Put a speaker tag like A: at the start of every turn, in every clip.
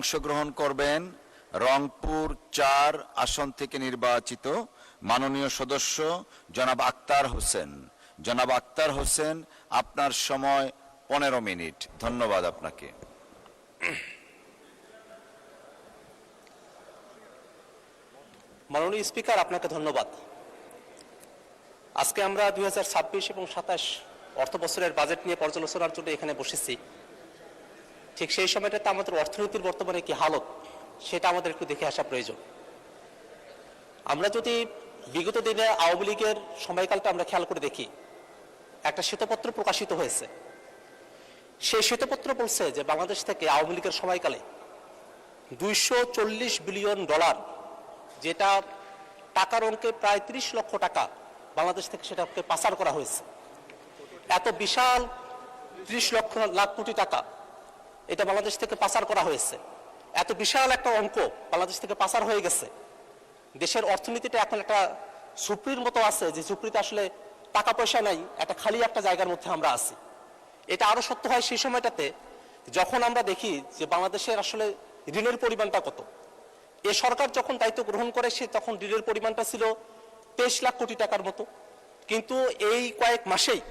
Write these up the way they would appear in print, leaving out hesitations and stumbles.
A: অংশগ্রহণ করবেন রংপুর ৪ আসন থেকে নির্বাচিত মাননীয় সদস্য জনাব আক্তার হোসেন। জনাব আক্তার হোসেন, আপনার সময় 15 মিনিট। ধন্যবাদ আপনাকে।
B: মাননীয় স্পিকার, আপনাকে ধন্যবাদ। আজকে আমরা 2026 এবং 27 অর্থ বছরের বাজেট নিয়ে পর্যালোচনার জন্য এখানে বসেছি। ঠিক সেই সময়টাতে আমাদের অর্থনীতির বর্তমানে কি হালত সেটা আমাদের একটু দেখে আসা প্রয়োজন। আমরা যদি বিগত দিনে আওয়ামী লীগের সময়কালটা আমরা খেয়াল করে দেখি, একটা শ্বেতপত্র প্রকাশিত হয়েছে। সেই শ্বেতপত্র বলছে যে বাংলাদেশ থেকে আওয়ামী লীগের সময়কালে $240 বিলিয়ন, যেটা টাকার অঙ্কে প্রায় 30 লক্ষ টাকা বাংলাদেশ থেকে সেটাকে পাচার করা হয়েছে। এত বিশাল 30 লাখ কোটি টাকা এটা বাংলাদেশ থেকে পাচার করা হয়েছে। এত বিশাল একটা অঙ্ক বাংলাদেশ থেকে পাচার হয়ে গেছে। দেশের অর্থনীতিটা এখন একটা ঝুপড়ির মতো আছে, যে ঝুপড়িতে আসলে টাকা পয়সা নাই, একটা খালি একটা জায়গার মধ্যে আমরা আছি। এটা আরো সত্য হয় সেই সময়টাতে যখন আমরা দেখি যে বাংলাদেশের আসলে ঋণের পরিমাণটা কত। এ সরকার যখন দায়িত্ব গ্রহণ করে সে তখন ঋণের পরিমাণটা ছিল 23 লাখ কোটি টাকার মতো, কিন্তু এই কয়েক মাসেই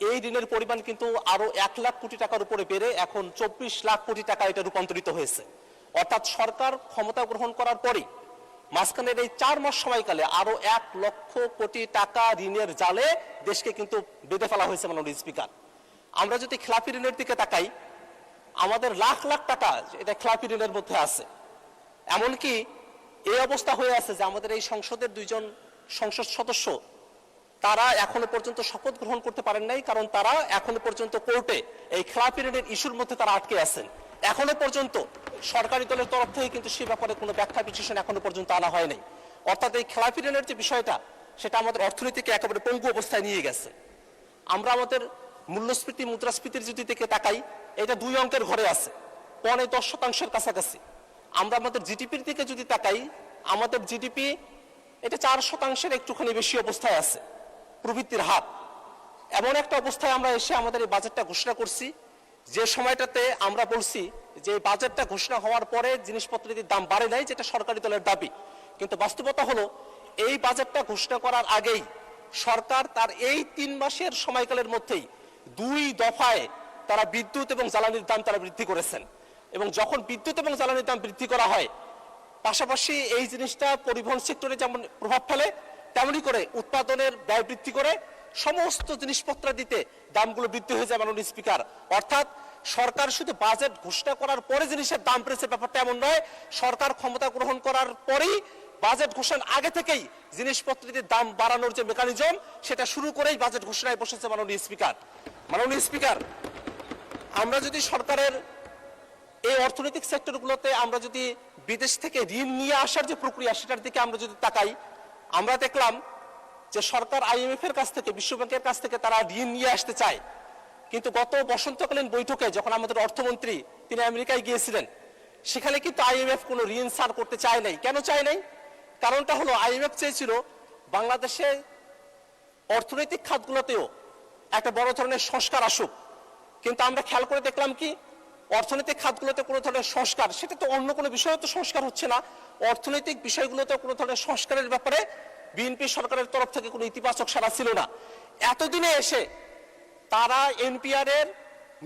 B: এই ঋণের পরিমাণ কিন্তু আরো 1 লাখ কোটি টাকার উপরে বেড়ে এখন 24 লাখ কোটি টাকা এটা রূপান্তরিত হয়েছে। অর্থাৎ সরকার ক্ষমতা গ্রহণ করার পরে মাঝখানের এই 4 মাস সময়কালে আরো 1 লক্ষ কোটি টাকা ঋণের জালে দেশকে কিন্তু বেঁধে ফেলা হয়েছে। মাননীয় স্পিকার, আমরা যদি খেলাপি ঋণের দিকে তাকাই, আমাদের লাখ লাখ টাকা এটা খেলাপি ঋণের মধ্যে আছে। এমনকি এই অবস্থা হয়ে আছে যে আমাদের এই সংসদের 2 জন সংসদ সদস্য তারা এখনো পর্যন্ত শপথ গ্রহণ করতে পারেন নাই, কারণ তারা এখনো পর্যন্ত কোর্টে এই খেলাপি ঋণের ইস্যুর মধ্যে তারা আটকে আছেন। এখনো পর্যন্ত সরকারি দলের তরফ থেকে কিন্তু সে ব্যাপারে কোনো ব্যাখ্যা বিশ্লেষণ এখনো পর্যন্ত আনা হয় নাই। অর্থাৎ এই খেলাপি ঋণের যে বিষয়টা সেটা আমাদের অর্থনীতিকে একেবারে পঙ্গু অবস্থায় নিয়ে গেছে। আমরা আমাদের মূল্যস্ফীতি মুদ্রাস্ফীতির যদি দিকে তাকাই, এটা 2 অঙ্কের ঘরে আছে, 10% কাছাকাছি। আমরা আমাদের জিডিপির দিকে যদি তাকাই, আমাদের জিডিপি এটা 4% একটুখানি বেশি অবস্থায় আছে প্রবৃদ্ধির হার। এমন একটা অবস্থায় আমরা এসে আমাদের এই বাজেটটা ঘোষণা করছি, যে সময়টাতে আমরা বলছি যে বাজেটটা ঘোষণা হওয়ার পরে জিনিসপত্রের দাম বাড়ে নাই, যেটা সরকারি দলের দাবি। কিন্তু বাস্তবতা হলো এই বাজেটটা ঘোষণা করার আগেই সরকার তার এই 3 মাসের সময়কালের মধ্যেই 2 দফায় তারা বিদ্যুৎ এবং জ্বালানির দাম তারা বৃদ্ধি করেছেন। এবং যখন বিদ্যুৎ এবং জ্বালানির দাম বৃদ্ধি করা হয়, পাশাপাশি এই জিনিসটা পরিবহন সেক্টরে যেমন প্রভাব ফেলে, তেমনি করে উৎপাদনের ব্যয় বৃদ্ধি করে সমস্ত জিনিসপত্র দিতে দামগুলো বৃদ্ধি হয়ে যায়। মাননীয় স্পিকার, অর্থাৎ সরকার শুধু বাজেট ঘোষণা করার পরে জিনিসের দাম বেড়েছে ব্যাপারটা এমন নয়। সরকার ক্ষমতা গ্রহণ করার পরেই বাজেট ঘোষণার আগে থেকেই জিনিসপত্রের দাম বাড়ানোর যে মেকানিজম সেটা শুরু করেই বাজেট ঘোষণায় বসেছে। মাননীয় স্পিকার, আমরা যদি সরকারের এই অর্থনৈতিক সেক্টরগুলোতে আমরা যদি বিদেশ থেকে ঋণ নিয়ে আসার যে প্রক্রিয়া সেটার দিকে আমরা যদি তাকাই, আমরা দেখলাম যে সরকার IMF এর কাছ থেকে, বিশ্ব ব্যাংকের কাছ থেকে তারা ঋণ নিয়ে আসতে চায়। কিন্তু গত বসন্তকালীন বৈঠকে যখন আমাদের অর্থমন্ত্রী তিনি আমেরিকায় গিয়েছিলেন, সেখানে কিন্তু IMF কোনো ঋণ ছাড় করতে চায় নাই। কেন চায় নাই? কারণটা হলো IMF চেয়েছিল বাংলাদেশে অর্থনৈতিক খাতগুলোতেও একটা বড় ধরনের সংস্কার আসুক। কিন্তু আমরা খেয়াল করে দেখলাম কি, অর্থনৈতিক খাতগুলোতে কোনো ধরনের সংস্কার, সেটা তো অন্য কোনো বিষয়ে তো সংস্কার হচ্ছে না, অর্থনৈতিক বিষয়গুলোতে কোনো ধরনের সংস্কারের ব্যাপারে বিএনপি সরকারের তরফ থেকে কোনো ইতিবাচক সাড়া ছিল না। এতদিনে এসে তারা NPR এর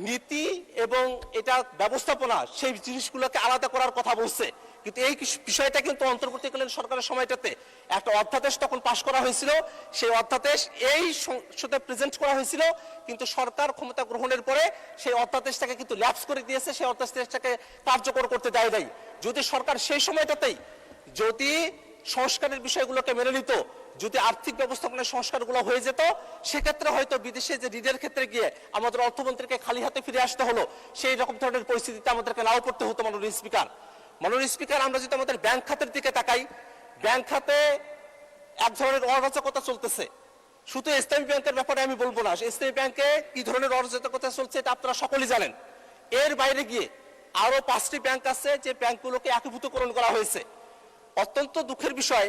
B: নীতি এবং এটা ব্যবস্থাপনা সেই জিনিসগুলোকে আলাদা করার কথা বলছে। কিন্তু এই বিষয়টা কিন্তু অন্তর্বর্তীকালীন সরকারের সময়টাতে একটা অধ্যাদেশ তখন পাশ করা হয়েছিল। সেই অধ্যাদেশ এই সংসদে প্রেজেন্ট করা হয়েছিল, কিন্তু সরকার ক্ষমতা গ্রহণের পরে সেই অধ্যাদেশটাকে কিন্তু ল্যাপস করে দিয়েছে, সেই অধ্যাদেশটাকে কার্যকর করতে দেয় নাই। যদি সরকার সেই সময়টাতেই যদি সংস্কারের বিষয়গুলোকে মেনে নিত, যদি আর্থিক ব্যবস্থাপনার সংস্কারগুলো হয়ে যেত, সেক্ষেত্রে হয়তো বিদেশে যে ঋণের ক্ষেত্রে গিয়ে আমাদের অর্থমন্ত্রীকে খালি হাতে ফিরে আসতে হলো, সেই রকম ধরনের পরিস্থিতিতে আমাদেরকে নাও পড়তে হতো। মাননীয় স্পিকার, আমরা যদি আমাদের ব্যাংক খাতের দিকে তাকাই, ব্যাংক খাতে এক ধরনের অরাজকতা চলতেছে। শুধু ইসলামী ব্যাংকের ব্যাপারে আমি বলবো না, ইসলামী ব্যাংকে কি ধরনের অরাজকতা চলছে এটা আপনারা সকলেই জানেন। এর বাইরে গিয়ে আরো 5টি ব্যাংক আছে যে ব্যাংকগুলোকে একীভূতকরণ করা হয়েছে। অত্যন্ত দুঃখের বিষয়,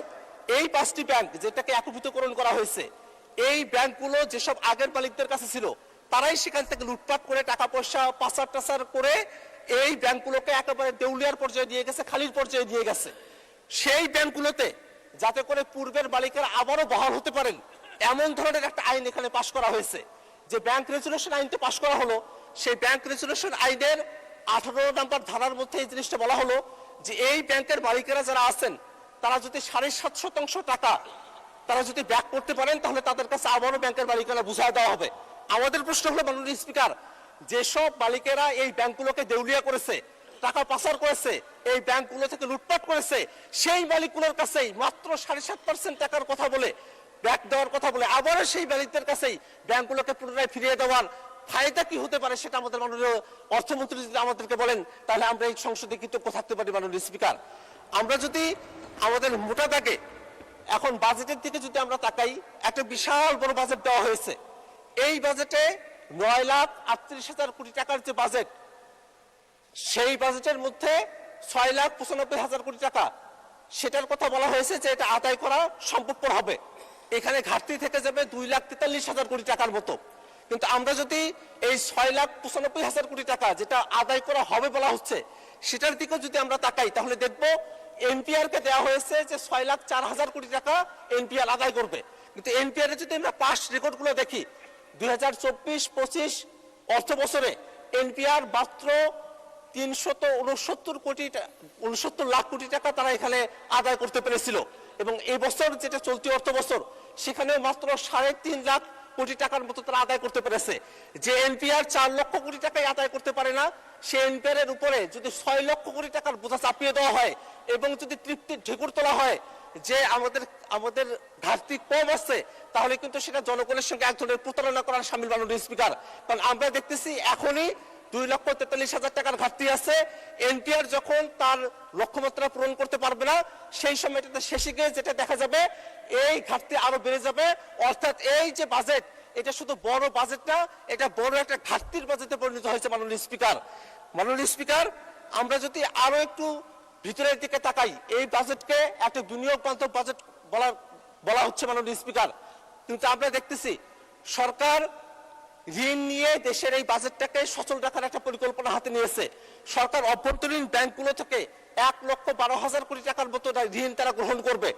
B: এই 5টি ব্যাংক যেটাকে একীভূতকরণ করা হয়েছে, এই ব্যাংকগুলো যেসব আগের মালিকদের কাছে ছিল, তারাই সেখান থেকে লুটপাট করে টাকা পয়সা পাচার টাচার করে এই ব্যাংকগুলোকে একেবারে দেউলিয়ার পর্যায়ে নিয়ে গেছে, খালির পর্যায়ে নিয়ে গেছে। সেই ব্যাংকগুলোতে যাতে করে পূর্বের মালিকেরা আবারও বহাল হতে পারেন এমন ধরনের একটা আইন এখানে পাশ করা হয়েছে। যে ব্যাংক রেজুলেশন আইনটা পাশ করা হলো, সেই ব্যাংক রেজুলেশন আইনের 18 নম্বর ধারার মধ্যে এই জিনিসটা বলা হলো যে এই ব্যাংকের মালিকেরা যারা আছেন তারা যদি 7.5% টাকা তারা যদি ব্যাক করতে পারেন তাহলে তাদের কাছে আবারও ব্যাংকের মালিকেরা বুঝায় দেওয়া হবে। আমাদের প্রশ্ন হলো মাননীয় স্পিকার, যেসব মালিকেরা এই ব্যাংকগুলোকে দেউলিয়া করেছে, টাকা পাচার করেছে, এই ব্যাংকগুলো থেকে লুটপাট করেছে, সেই মালিকগুলোর কাছেই মাত্র 7.5% টাকার কথা বলে ব্যাক দেওয়ার কথা বলে আবারও সেই মালিকদের কাছেই ব্যাংকগুলোকে পুনরায় ফিরিয়ে দেওয়ার ফায়দা কি হতে পারে সেটা আমাদের মাননীয় অর্থমন্ত্রী যদি আমাদেরকে বলেন তাহলে আমরা এই সংসদে কৃতজ্ঞ থাকতে পারি। মাননীয় স্পিকার, আমরা যদি আমাদের মোটা দাগে এখন বাজেটের দিকে যদি আমরা তাকাই, একটা বিশাল বড় বাজেট দেওয়া হয়েছে। এই বাজেটে 9,38,000 কোটি টাকার যে বাজেট, সেই বাজেটের মধ্যে 6,95,000 কোটি টাকা সেটার কথা বলা হয়েছে যে এটা আদায় করা সম্ভবপর হবে। এখানে ঘাটতি থেকে যাবে 2,43,000 কোটি টাকার মতো। কিন্তু আমরা যদি এই 6,95,000 কোটি টাকা যেটা আদায় করা হবে বলা হচ্ছে সেটার দিকে যদি আমরা তাকাই তাহলে দেখব এনপিআর কে দেওয়া হয়েছে যে 6,04,000 কোটি টাকা এনপিআর আদায় করবে। কিন্তু এনপিআর এর যদি আমরা পাস্ট রেকর্ডগুলো দেখি 2024-25 অর্থ বছরে এনপিআর মাত্র 369 লাখ কোটি টাকা তারা এখানে আদায় করতে পেরেছিল, এবং এই বছর যেটা চলতি অর্থ বছর সেখানে মাত্র 3.5 লাখ কোটি টাকার মতো তারা আদায় করতে পেরেছে। যে এনপিআর 4 লক্ষ কোটি টাকায় আদায় করতে পারে না, সে এনপিআর এর উপরে যদি 6 লক্ষ কোটি টাকার বোঝা চাপিয়ে দেওয়া হয় এবং যদি তৃপ্তির ঢেকুর তোলা হয় যে আমাদের ঘাটতি কম আছে, তাহলে কিন্তু সেটা জনগণের সঙ্গে এক ধরনের প্রতারণা করার শামিল। মাননীয় স্পিকার, কারণ আমরা দেখতেছি এখনই 2,43,000 টাকার ঘাটতি আছে। এনপিআর যখন তার লক্ষ্যমাত্রা পূরণ করতে পারবে না সেই সময়টাতে শেষে গিয়ে যেটা দেখা যাবে এই ঘাটতি আরো বেড়ে যাবে। অর্থাৎ এই যে বাজেট, এটা শুধু বড় বাজেট না, এটা বড় একটা ঘাটতির বাজেটে পরিণত হয়েছে। মাননীয় স্পিকার, আমরা যদি আরো একটু ভিতরের দিকে তাকাই, এই বাজেটকে একটা বিনিয়োগ বান্ধব বাজেট বলা হচ্ছে মাননীয় স্পিকার, কিন্তু আমরা দেখতেছি সরকার ঋণ নিয়ে দেশের এই বাজেটটাকে সচল রাখার একটা পরিকল্পনা হাতে নিয়েছে। সরকার অভ্যন্তরীণ ব্যাংকগুলো থেকে 1,12,000 কোটি টাকার মতো ঋণ তারা গ্রহণ করবে।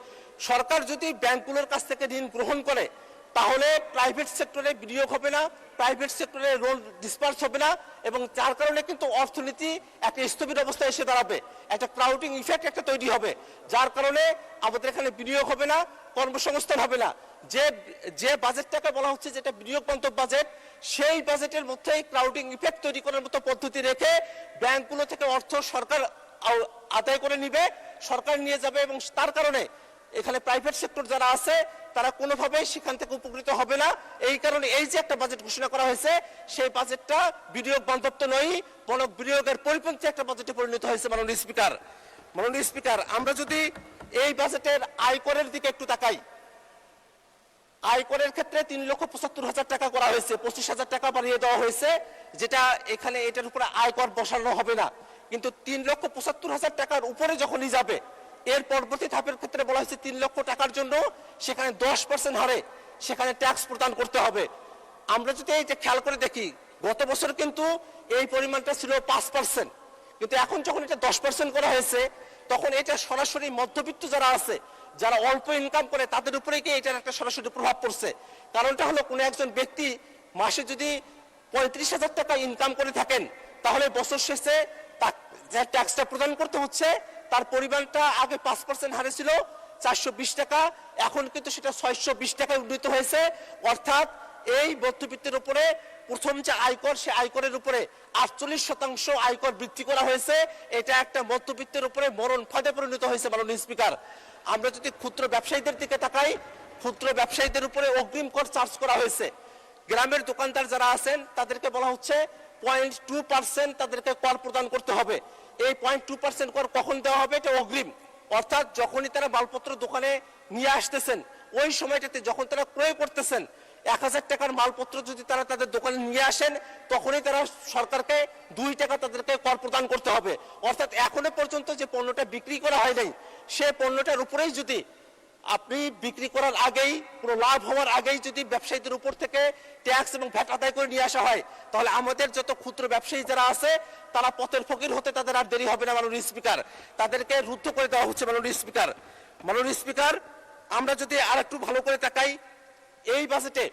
B: সরকার যদি ব্যাংকগুলোর কাছ থেকে ঋণ গ্রহণ করে তাহলে প্রাইভেট সেক্টরে বিনিয়োগ হবে না, প্রাইভেট সেক্টরে লোন ডিসপার্স হবে না, এবং যার কারণে কিন্তু অর্থনীতি একটা স্থবির অবস্থায় এসে দাঁড়াবে, একটা ক্রাউডিং ইফেক্ট একটা তৈরি হবে, যার কারণে আমাদের এখানে বিনিয়োগ হবে না, কর্মসংস্থান হবে না। যে বাজেটটাকে বলা হচ্ছে যেটা বিনিয়োগ বান্ধব বাজেট, সেই বাজেটের মধ্যে ক্রাউডিং ইফেক্ট তৈরি করার মতো পদ্ধতি রেখে ব্যাংকগুলো থেকে অর্থ সরকার আদায় করে নিবে, সরকার নিয়ে যাবে, এবং তার কারণে এখানে প্রাইভেট সেক্টর যারা আছে তারা কোনোভাবেই সেখান থেকে উপকৃত হবে না। এই কারণে এই যে একটা বাজেট ঘোষণা করা হয়েছে সেই বাজেটটা বিনিয়োগ বান্ধব তো নয়, বরং বিনিয়োগের পরিপন্থী একটা বাজেটে পরিণত হয়েছে। মাননীয় স্পিকার, আমরা যদি এই বাজেটের আয়করের দিকে একটু তাকাই, আয়করের ক্ষেত্রে 3,75,000 টাকা করা হয়েছে, 25,000 টাকা বাড়িয়ে দেওয়া হয়েছে, যেটা এখানে এটার উপরে আয়কর বসানো হবে না। কিন্তু 3,75,000 টাকার উপরে যখনই যাবে এর পরবর্তী ধাপের ক্ষেত্রে বলা হয়েছে 3 লক্ষ টাকার জন্য সেখানে 10% হারে সেখানে ট্যাক্স প্রদান করতে হবে। আমরা যদি এইটা খেয়াল করে দেখি, গত বছর কিন্তু এই পরিমাণটা ছিল 5%, কিন্তু এখন যখন এটা 10% করা হয়েছে তখন এটা সরাসরি মধ্যবিত্ত যারা আছে, যারা অল্প ইনকাম করে তাদের উপরে গিয়ে এটার একটা সরাসরি প্রভাব পড়ছে। কারণটা হলো কোনো একজন ব্যক্তি মাসে যদি 35,000 টাকা ইনকাম করে থাকেন তাহলে বছর শেষে যে ট্যাক্সটা প্রদান করতে হচ্ছে তার পরিমাণটা আগে 5% হারে ছিল 420 টাকা, এখন কিন্তু সেটা 620 টাকায় উন্নীত হয়েছে। অর্থাৎ এই মধ্যবিত্তের উপরে প্রথম যে আয়কর, সে আয়করের উপরে 48% আয়কর বৃদ্ধি করা হয়েছে। এটা একটা মধ্যবিত্তের উপরে মরণ ফাঁদে পরিণত হয়েছে। মাননীয় স্পিকার, আমরা যদি ক্ষুদ্র ব্যবসায়ীদের দিকে তাকাই, ক্ষুদ্র ব্যবসায়ীদের উপরে অগ্রিম কর চার্জ করা হয়েছে। গ্রামের দোকানদার যারা আছেন তাদেরকে বলা হচ্ছে 0.2% তাদেরকে কর প্রদান করতে হবে। এই 0.2% কর কখন দেওয়া হবে? এটা অগ্রিম, অর্থাৎ যখনই তারা মালপত্র দোকানে নিয়ে আসতেছেন ওই সময়টাতে যখন তারা ক্রয় করতেছেন 1,000 টাকার মালপত্র যদি তারা তাদের দোকানে নিয়ে আসেন তখনই তারা সরকারকে 2 টাকা তাদেরকে কর প্রদান করতে হবে। অর্থাৎ এখনো পর্যন্ত যে পণ্যটা বিক্রি করা হয় নাই সে পণ্যটার উপরেই যদি আপনি বিক্রি করার আগেই, কোনো লাভ হওয়ার আগেই যদি ব্যবসায়ীদের উপর থেকে ট্যাক্স এবং ভ্যাট আদায় করে নিয়ে আসা হয়, তাহলে আমাদের যত ক্ষুদ্র ব্যবসায়ী যারা আছে তারা পথের ফকির হতে তাদের আর দেরি হবে না। মাননীয় স্পিকার, তাদেরকে রুদ্ধ করে দেওয়া হচ্ছে। মাননীয় স্পিকার, মাননীয় স্পিকার, আমরা যদি আর একটু ভালো করে তাকাই, এই বাজেটে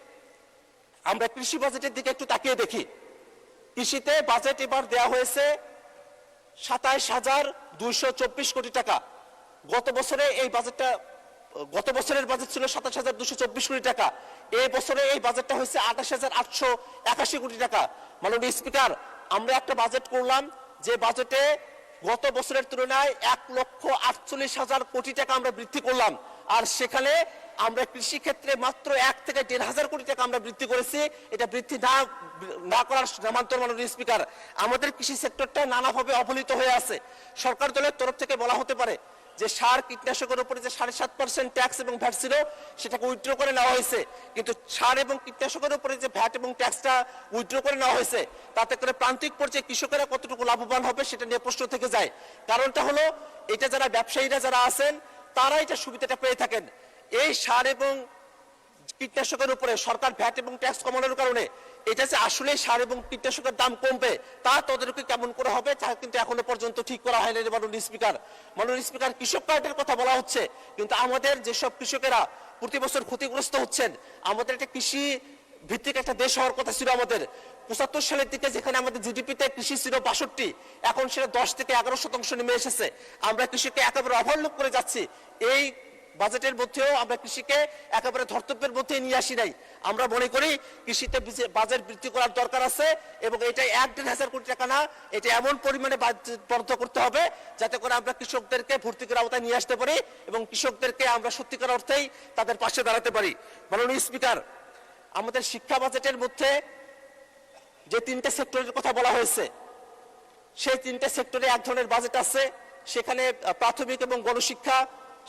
B: আমরা কৃষি বাজেটের দিকে একটু তাকিয়ে দেখি। কৃষিতে বাজেট এবার দেওয়া হয়েছে ২৭,২২৪ কোটি টাকা। গত বছরের বাজেট ছিল ২৭,২২৪ কোটি টাকা। এই বছরে এই বাজেটটা হয়েছে ২৮,৮৮১ কোটি টাকা। মাননীয় স্পিকার, আমরা একটা বাজেট করলাম যে বাজেটে গত বছরের তুলনায় ১,৪৮,০০০ কোটি টাকা আমরা বৃদ্ধি করলাম, আর সেখানে আমরা কৃষি ক্ষেত্রে মাত্র ১ থেকে ১,৫০০ কোটি টাকা আমরা বৃদ্ধি করেছি। এটা বৃদ্ধি না করার নামান্তর। মাননীয় স্পিকার, আমাদের কৃষি সেক্টরটা নানাভাবে অবহেলিত হয়ে আছে। সরকার দলের তরফ থেকে বলা হতে পারে যে সার কীটনাশকের উপরে যে ৭.৫% ট্যাক্স এবং ভ্যাট ছিল সেটাকে উইথড্র করে নেওয়া হয়েছে, কিন্তু সার এবং কীটনাশকের উপরে যে ভ্যাট এবং ট্যাক্সটা উইথড্র করে নেওয়া হয়েছে তাতে করে প্রান্তিক পর্যায়ে কৃষকেরা কতটুকু লাভবান হবে সেটা নিয়ে প্রশ্ন থেকে যায়। কারণটা হলো, এটা যারা ব্যবসায়ীরা যারা আছেন তারা এটা সুবিধাটা পেয়ে থাকেন। এই সার এবং কীটনাশকের উপরে সরকার ভ্যাট এবং ট্যাক্স কমানোর কারণে এটা যে আসলে সার এবং কীটনাশকের দাম কমবে তা তদারকি কেমন করে হবে তা কিন্তু এখনো পর্যন্ত ঠিক করা হয়নি। মাননীয় স্পিকার, মাননীয় স্পিকার, কৃষক কার্ডের কথা বলা হচ্ছে, কিন্তু আমাদের যেসব কৃষকেরা প্রতি বছর ক্ষতিগ্রস্ত হচ্ছেন, আমাদের একটা কৃষি ভিত্তিক একটা দেশ হওয়ার কথা ছিল। আমাদের ৭৫ সালের দিকে যেখানে আমাদের জিডিপিতে কৃষি ছিল ৬২, এখন সেটা ১০ থেকে ১১% নেমে এসেছে। আমরা কৃষিকে একেবারে অবহেলনা করে যাচ্ছি। এই বাজেটের মধ্যেও আমরা কৃষিকে একেবারে ধর্তব্যের মধ্যে নিয়ে আসি নাই। আমরা মনে করি কৃষিতে বাজেট বৃদ্ধি করার দরকার আছে, এবং এটা ১,৫০০ কোটি টাকা না, এটা এমন পরিমাণে বরাদ্দ করতে হবে যাতে করে আমরা কৃষকদেরকে ভর্তুকির আওতায় নিয়ে আসতে পারি এবং কৃষকদেরকে আমরা সত্যিকার অর্থেই তাদের পাশে দাঁড়াতে পারি। মাননীয় স্পিকার, আমাদের শিক্ষা বাজেটের মধ্যে যে ৩টে সেক্টরের কথা বলা হয়েছে, সেই ৩টে সেক্টরে এক ধরনের বাজেট আছে। সেখানে প্রাথমিক এবং গণশিক্ষা,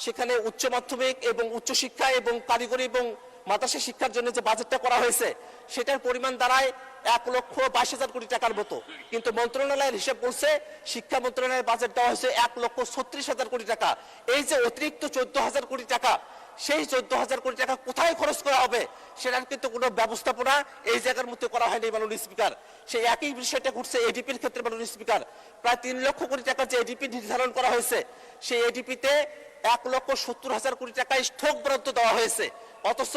B: সেখানে উচ্চ মাধ্যমিক এবং উচ্চশিক্ষা এবং কারিগরি এবং মাদ্রাসা শিক্ষার জন্য যে বাজেটটা করা হয়েছে সেটার পরিমাণ দাঁড়ায় ১,২২,০০০ কোটি টাকার মতো, কিন্তু মন্ত্রণালয়ের হিসেব বলছে শিক্ষা মন্ত্রণালয়ের বাজেট দেওয়া হয়েছে ১,৩৬,০০০ কোটি টাকা। এই যে অতিরিক্ত ১৪,০০০ কোটি টাকা, সেই ১৪,০০০ কোটি টাকা কোথায় খরচ করা হবে সেটার কিন্তু কোনো ব্যবস্থাপনা এই জায়গার মধ্যে করা হয়নি। মাননীয় স্পিকার, সেই একই বিষয়টা ঘটছে এডিপির ক্ষেত্রে। মাননীয় স্পিকার, প্রায় ৩ লক্ষ কোটি টাকার যে এডিপি নির্ধারণ করা হয়েছে, সেই এডিপিতে ১,৭০,০০০ কোটি টাকায় থোক বরাদ্দ দেওয়া হয়েছে, অথচ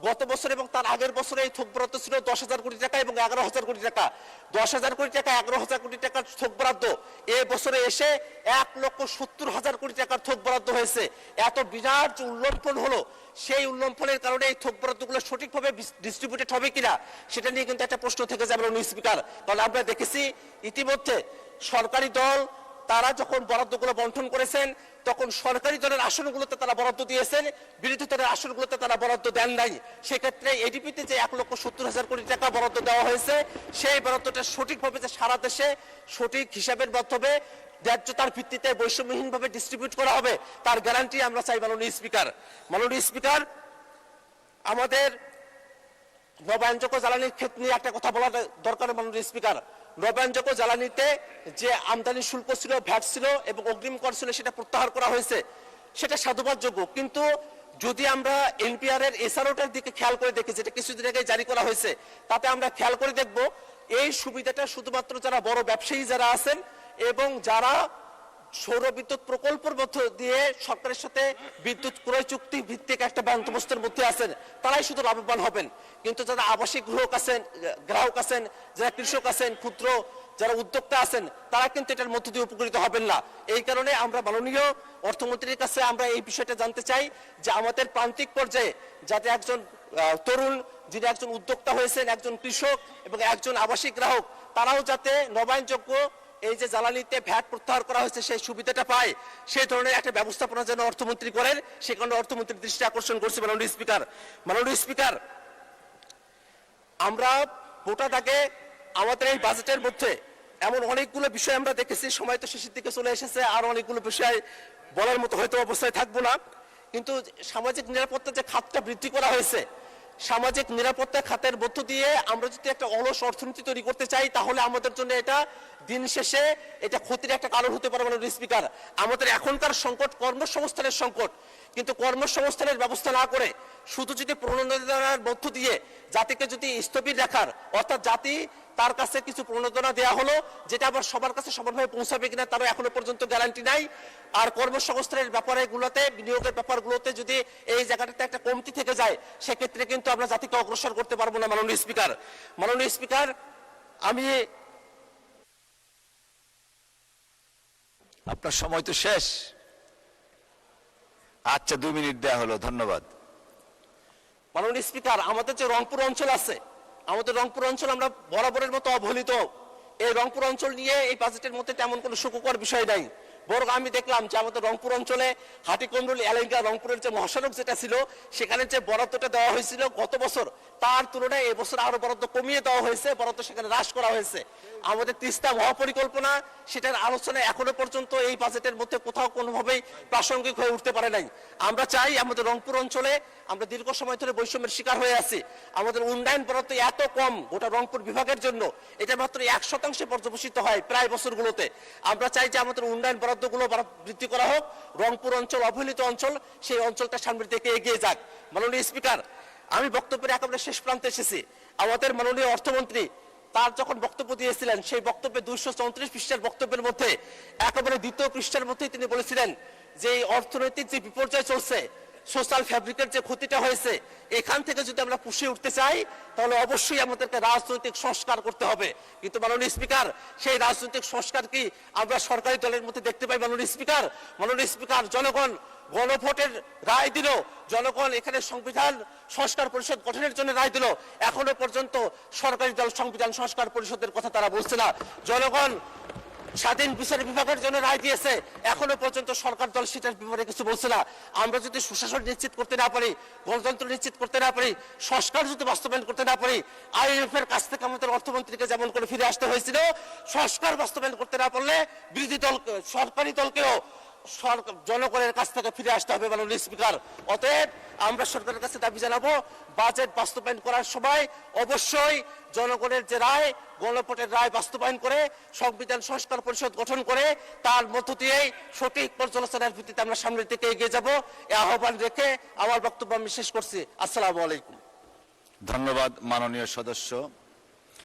B: গত বছর এবং তার আগের বছরে এই থোক বরাদ্দ ছিল ১০,০০০ কোটি টাকা এবং ১১,০০০ কোটি টাকা। ১০,০০০ কোটি টাকা, ১১,০০০ কোটি টাকার থোক বরাদ্দ এই বছরে এসে ১,৭০,০০০ কোটি টাকার থোক বরাদ্দ হয়েছে। এত বিরাট যে উল্লম্ফন হলো, সেই উল্লম্ফনের কারণে এই থোক বরাদ্দগুলো সঠিকভাবে ডিস্ট্রিবিউটেড হবে কিনা সেটা নিয়ে কিন্তু একটা প্রশ্ন থেকে যাবে। মাননীয় স্পিকার, কারণ আমরা দেখেছি ইতিমধ্যে সরকারি দল তারা যখন বরাদ্দগুলো বন্টন করেছেন তখন সরকারি দলের আসনগুলোতে তারা বরাদ্দ দিয়েছেন, বিরোধী দলের আসনগুলোতে তারা বরাদ্দ দেন নাই। সেক্ষেত্রে এডিপিতে যে ১,৭০,০০০ কোটি টাকা বরাদ্দ দেওয়া হয়েছে, সেই বরাদ্দটা সঠিকভাবে যে সারা দেশে সঠিক হিসাবের মাধ্যমে ন্যায্যতার ভিত্তিতে বৈষম্যহীনভাবে ডিস্ট্রিবিউট করা হবে তার গ্যারান্টি আমরা চাই। মাননীয় স্পিকার, মাননীয় স্পিকার, আমাদের নবায়নযোগ্য জ্বালানির ক্ষেত্রে নিয়ে একটা কথা বলা দরকার। মাননীয় স্পিকার, নবায়নযোগ্য জ্বালানিতে যে আমদানি শুল্ক ছিল, ভ্যাট ছিল এবং অগ্রিম কর ছিল, সেটা প্রত্যাহার করা হয়েছে, সেটা সাধুবাদযোগ্য। কিন্তু যদি আমরা এনপিআর এর এসআরওটার দিকে খেয়াল করে দেখি, যেটা কিছুদিন আগে জারি করা হয়েছে, তাতে আমরা খেয়াল করে দেখব এই সুবিধাটা শুধুমাত্র যারা বড় ব্যবসায়ী যারা আছেন এবং যারা সৌর বিদ্যুৎ প্রকল্পের মধ্য দিয়ে সরকারের সাথে বিদ্যুৎ ক্রয় চুক্তি ভিত্তিক একটা বন্দোবস্তের মধ্যে আছেন, তারাই শুধু লাভবান হবেন। কিন্তু যারা আবাসিক গ্রাহক আছেন, যারা কৃষক আছেন, ক্ষুদ্র যারা উদ্যোক্তা আছেন, তারা কিন্তু এটার মধ্য দিয়ে উপকৃত হবেন না। এই কারণে আমরা মাননীয় অর্থমন্ত্রীর কাছে আমরা এই বিষয়টা জানতে চাই যে আমাদের প্রান্তিক পর্যায়ে যাতে একজন তরুণ যিনি একজন উদ্যোক্তা হয়েছেন, একজন কৃষক এবং একজন আবাসিক গ্রাহক, তারাও যাতে নবায়নযোগ্য এই যে জ্বালানিতে ভ্যাট প্রত্যাহার করা হয়েছে সেই সুবিধাটা পায়, সেই ধরনের একটা ব্যবস্থাপনা যেন অর্থমন্ত্রী করেন, সে কারণে অর্থমন্ত্রীর দৃষ্টি আকর্ষণ করছে। মাননীয় স্পিকার, মাননীয় স্পিকার, আমরা ভোটার আগে আমাদের এই বাজেটের মধ্যে এমন অনেকগুলো বিষয় আমরা দেখেছি, সময় তো শেষের দিকে চলে এসেছে, আর অনেকগুলো বিষয় বলার মতো হয়তো অবস্থায় থাকবো না, কিন্তু সামাজিক নিরাপত্তার যে খাতটা বৃদ্ধি করা হয়েছে সামাজিক নিরাপত্তা খাতের মধ্য দিয়ে আমরা যদি একটা অলস অর্থনীতি তৈরি করতে চাই, তাহলে আমাদের জন্য এটা দিন শেষে এটা ক্ষতির একটা কারণ হতে পারে। মাননীয় স্পিকার, আমাদের এখনকার সংকট কর্মসংস্থানের সংকট, কিন্তু কর্মসংস্থানের ব্যবস্থা না করে শুধু যদি প্রণোদনার মধ্য দিয়ে জাতিকে যদি স্থবির রাখার, অর্থাৎ জাতি তার কাছে কিছু প্রণোদনা দেওয়া হলো, যেটা আবার সবার কাছে সমানভাবে পৌঁছাবে কিনা তারও এখনো পর্যন্ত গ্যারান্টি নাই। আর কর্মসংস্থানের ব্যাপারগুলোতে, বিনিয়োগের ব্যাপারগুলোতে যদি এই জায়গাটাতে একটা কমতি থেকে যায়, সেক্ষেত্রে কিন্তু আমরা জাতিকে অগ্রসর করতে পারবো না। মাননীয় স্পিকার, আমি
A: আপনার সময় তো শেষ। আচ্ছা, 2 মিনিট দেয়া হলো, ধন্যবাদ।
B: মাননীয় স্পিকার, আমাদের যে রংপুর অঞ্চল আছে, আমাদের রংপুর অঞ্চল আমরা বরাবরের মতো অবহেলিত। এই রংপুর অঞ্চল নিয়ে এই বাজেটের মধ্যে তেমন কোনো সুখকর বিষয় নাই। বরং আমি দেখলাম যে আমাদের রংপুর অঞ্চলে হাটিকন্ডল এলাকা রংপুরের যে মহাসড়ক যেটা ছিল, সেখানে যে বরাদ্দটা দেওয়া হয়েছিল গত বছর, তার তুলনায় এবছর আরো বরাদ্দ কমিয়ে দেওয়া হয়েছে, বরাদ্দ সেখানে হ্রাস করা হয়েছে। আমাদের তিস্তা মহাপরিকল্পনা, সেটার আলোচনা এখনো পর্যন্ত এই বাজেটের মধ্যে কোথাও কোনোভাবেই প্রাসঙ্গিক হয়ে উঠতে পারে নাই। আমরা চাই আমাদের রংপুর অঞ্চলে, আমরা দীর্ঘ সময় ধরে বৈষম্যের শিকার হয়ে আছি, আমাদের উন্নয়ন বরাদ্দ এত কম গোটা রংপুর বিভাগের জন্য, এটা মাত্র 1% পর্যবেসিত হয় প্রায় বছরগুলোতে। আমরা চাই যে আমাদের উন্নয়ন বরাদ্দগুলো বৃদ্ধি করা হোক। রংপুর অঞ্চল অবহেলিত অঞ্চল, সেই অঞ্চলটা সামনের দিকে এগিয়ে যাক। মাননীয় স্পিকার, আমি বক্তব্যের একেবারে শেষ প্রান্তে এসেছি। আমাদের মাননীয় অর্থমন্ত্রী তার যখন বক্তব্য দিয়েছিলেন, সেই বক্তব্যে 234 পৃষ্ঠার বক্তব্যের মধ্যে একেবারে দ্বিতীয় পৃষ্ঠার মধ্যেই তিনি বলেছিলেন যে এই অর্থনৈতিক যে বিপর্যয় চলছে, সোশ্যাল ফ্যাব্রিকের যে ক্ষতিটা হয়েছে, এখান থেকে যদি আমরা পুষে উঠতে চাই, তাহলে অবশ্যই আমাদেরকে রাজনৈতিক সংস্কার করতে হবে। কিন্তু মাননীয় স্পিকার, সেই রাজনৈতিক সংস্কার কি আমরা সরকারি দলের মধ্যে দেখতে পাই? মাননীয় স্পিকার, জনগণ গণভোটের রায় দিল, জনগণ এখানে সংবিধান সংস্কার পরিষদ গঠনের জন্য রায় দিল, এখনো পর্যন্ত সরকারি দল সংবিধান সংস্কার পরিষদের কথা তারা বলছে না। জনগণ স্বাধীন বিচার বিভাগের জন্য রায় দিয়েছে, এখনো পর্যন্ত সরকার দল সেটার ব্যাপারে কিছু বলছে না। আমরা যদি সুশাসন নিশ্চিত করতে না পারি, গণতন্ত্র নিশ্চিত করতে না পারি, সংস্কার যদি বাস্তবায়ন করতে না পারি, IMF এর কাছ থেকে আমাদের অর্থমন্ত্রীকে যেমন করে ফিরে আসতে হয়েছিল, সংস্কার বাস্তবায়ন করতে না পারলে বিরোধী দল, সরকারি দলকেও জনগণের কাছ থেকে ফিরে আসতে হবে। মাননীয় স্পিকার, অতএব আমরা সরকারের কাছে দাবি জানাবো, বাজেট বাস্তবায়ন করার সময় অবশ্যই জনগণের যে রায়, গণভোটের রায় বাস্তবায়ন করে সংবিধান সংস্কার পরিষদ গঠন করে তার মধ্য দিয়েই সঠিক পর্যালোচনার ভিত্তিতে আমরা সামনের দিকে এগিয়ে যাব। এই আহ্বান রেখে আমার বক্তব্য আমি শেষ করছি। আসসালামু আলাইকুম।
A: ধন্যবাদ মাননীয় সদস্য।